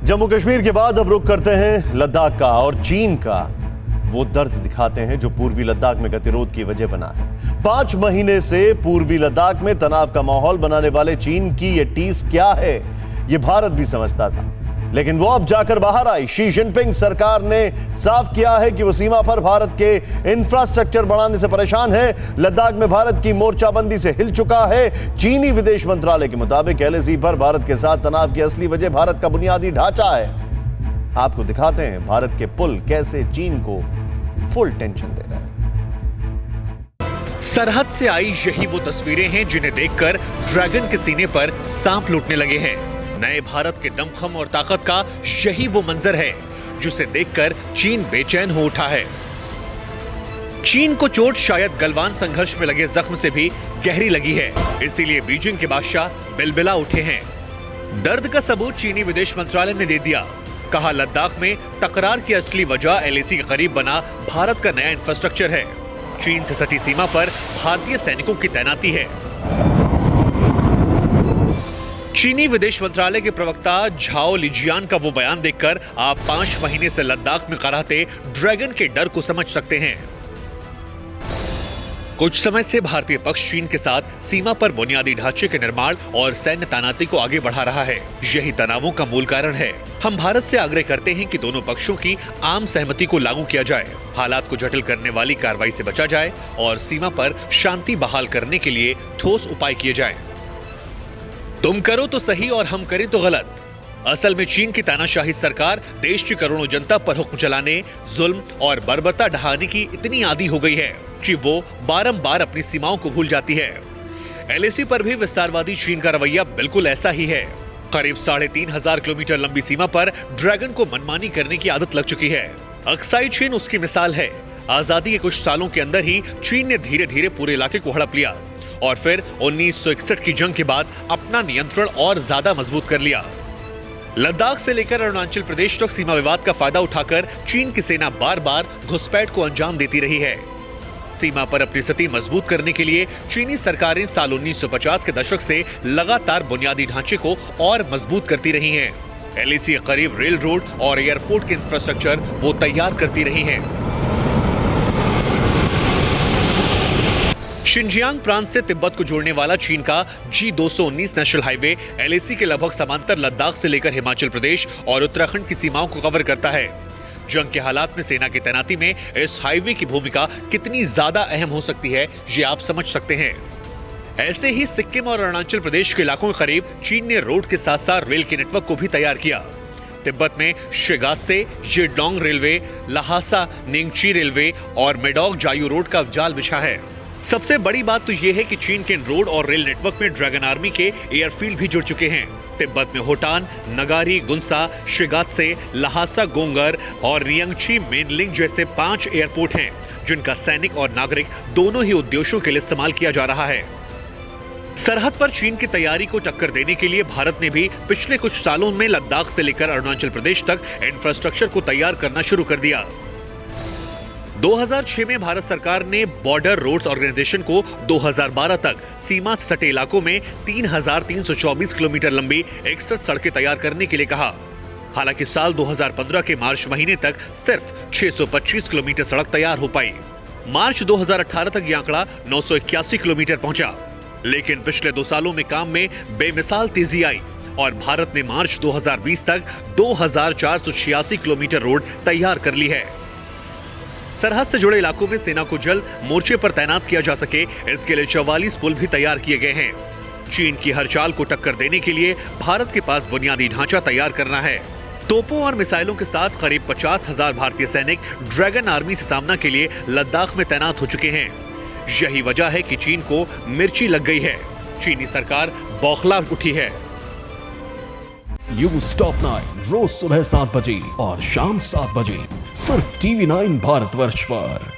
जम्मू कश्मीर के बाद अब रुख करते हैं लद्दाख का और चीन का वो दर्द दिखाते हैं जो पूर्वी लद्दाख में गतिरोध की वजह बना है। 5 महीने से पूर्वी लद्दाख में तनाव का माहौल बनाने वाले चीन की ये टीस क्या है, ये भारत भी समझता था, लेकिन वो अब जाकर बाहर आई। शी जिनपिंग सरकार ने साफ किया है कि वो सीमा पर भारत के इंफ्रास्ट्रक्चर बढ़ाने से परेशान है। लद्दाख में भारत की मोर्चाबंदी से हिल चुका है। चीनी विदेश मंत्रालय के मुताबिक एलएसी पर भारत के साथ तनाव की असली वजह भारत का बुनियादी ढांचा है। आपको दिखाते हैं भारत के पुल कैसे चीन को फुल टेंशन दे रहे हैं। सरहद से आई यही वो तस्वीरें हैं जिन्हें देखकर ड्रैगन के सीने पर सांप लूटने लगे हैं। नए भारत के दमखम और ताकत का यही वो मंजर है जिसे देखकर चीन बेचैन हो उठा है। चीन को चोट शायद गलवान संघर्ष में लगे जख्म से भी गहरी लगी है, इसीलिए बीजिंग के बादशाह बिलबिला उठे हैं। दर्द का सबूत चीनी विदेश मंत्रालय ने दे दिया। कहा लद्दाख में तकरार की असली वजह एलएसी के करीब बना भारत का नया इंफ्रास्ट्रक्चर है। चीन से सटी सीमा पर भारतीय सैनिकों की तैनाती है। चीनी विदेश मंत्रालय के प्रवक्ता झाओ लिजियान का वो बयान देखकर आप 5 महीने से लद्दाख में कराहते ड्रैगन के डर को समझ सकते हैं। कुछ समय से भारतीय पक्ष चीन के साथ सीमा पर बुनियादी ढांचे के निर्माण और सैन्य तैनाती को आगे बढ़ा रहा है। यही तनावों का मूल कारण है। हम भारत से आग्रह करते हैं कि दोनों पक्षों की आम सहमति को लागू किया जाए, हालात को जटिल करने वाली कार्रवाई से बचा जाए और सीमा पर शांति बहाल करने के लिए ठोस उपाय किए जाएं। तुम करो तो सही और हम करें तो गलत। असल में चीन की तानाशाही सरकार देश की करोड़ों जनता पर हुक्म चलाने, जुल्म और बर्बरता ढहाने की इतनी आदी हो गई है कि वो बारंबार अपनी सीमाओं को भूल जाती है। एलएसी पर भी विस्तारवादी चीन का रवैया बिल्कुल ऐसा ही है। करीब 3,500 किलोमीटर लंबी सीमा पर ड्रैगन को मनमानी करने की आदत लग चुकी है। अक्साई चीन उसकी मिसाल है। आजादी के कुछ सालों के अंदर ही चीन ने धीरे धीरे पूरे इलाके को हड़प लिया और फिर 1961 की जंग के बाद अपना नियंत्रण और ज्यादा मजबूत कर लिया। लद्दाख से लेकर अरुणाचल प्रदेश तक सीमा विवाद का फायदा उठाकर चीन की सेना बार बार घुसपैठ को अंजाम देती रही है। सीमा पर अपनी स्थिति मजबूत करने के लिए चीनी सरकारें साल 1950 के दशक से लगातार बुनियादी ढांचे को और मजबूत करती रही हैं। एलएसी के करीब रेल रोड और एयरपोर्ट के इंफ्रास्ट्रक्चर वो तैयार करती रही हैं। शिनजियांग प्रांत से तिब्बत को जोड़ने वाला चीन का G219 नेशनल हाईवे एलएसी के लगभग समांतर लद्दाख से लेकर हिमाचल प्रदेश और उत्तराखंड की सीमाओं को कवर करता है। जंग के हालात में सेना की तैनाती में इस हाईवे की भूमिका कितनी ज्यादा अहम हो सकती है, ये आप समझ सकते हैं। ऐसे ही सिक्किम और अरुणाचल प्रदेश के इलाकों के करीब चीन ने रोड के साथ साथ रेल के नेटवर्क को भी तैयार किया। तिब्बत में शिगात से येडोंग रेलवे, लहासा निंगची रेलवे और मेडोग जायू रोड का जाल बिछा है। सबसे बड़ी बात तो यह है कि चीन के रोड और रेल नेटवर्क में ड्रैगन आर्मी के एयरफील्ड भी जुड़ चुके हैं। तिब्बत में होटान, नगारी, गुंसा, शिगात्से, लहासा गोंगर और रियांगची मेनलिंग जैसे 5 एयरपोर्ट हैं, जिनका सैनिक और नागरिक दोनों ही उद्देश्यों के लिए इस्तेमाल किया जा रहा है। सरहद पर चीन की तैयारी को टक्कर देने के लिए भारत ने भी पिछले कुछ सालों में लद्दाख से लेकर अरुणाचल प्रदेश तक इंफ्रास्ट्रक्चर को तैयार करना शुरू कर दिया। 2006 में भारत सरकार ने बॉर्डर रोड्स ऑर्गेनाइजेशन को 2012 तक सीमा से सटे इलाकों में 3,324 किलोमीटर लंबी 61 सड़कें तैयार करने के लिए कहा। हालांकि साल 2015 के मार्च महीने तक सिर्फ 625 किलोमीटर सड़क तैयार हो पाई। मार्च 2018 तक यह आंकड़ा 981 किलोमीटर पहुंचा। लेकिन पिछले 2 सालों में काम में बेमिसाल तेजी आई और भारत ने मार्च 2020 तक 2,486 किलोमीटर रोड तैयार कर ली है। सरहद से जुड़े इलाकों में सेना को जल्द मोर्चे पर तैनात किया जा सके, इसके लिए 44 पुल भी तैयार किए गए हैं। चीन की हर चाल को टक्कर देने के लिए भारत के पास बुनियादी ढांचा तैयार करना है। तोपों और मिसाइलों के साथ करीब 50,000 भारतीय सैनिक ड्रैगन आर्मी से सामना के लिए लद्दाख में तैनात हो चुके हैं। यही वजह है कि चीन को मिर्ची लग गई है। चीनी सरकार बौखला उठी है। न्यूज टॉप 9 रोज सुबह 7 बजे और शाम 7 बजे सिर्फ TV9 भारतवर्ष पर।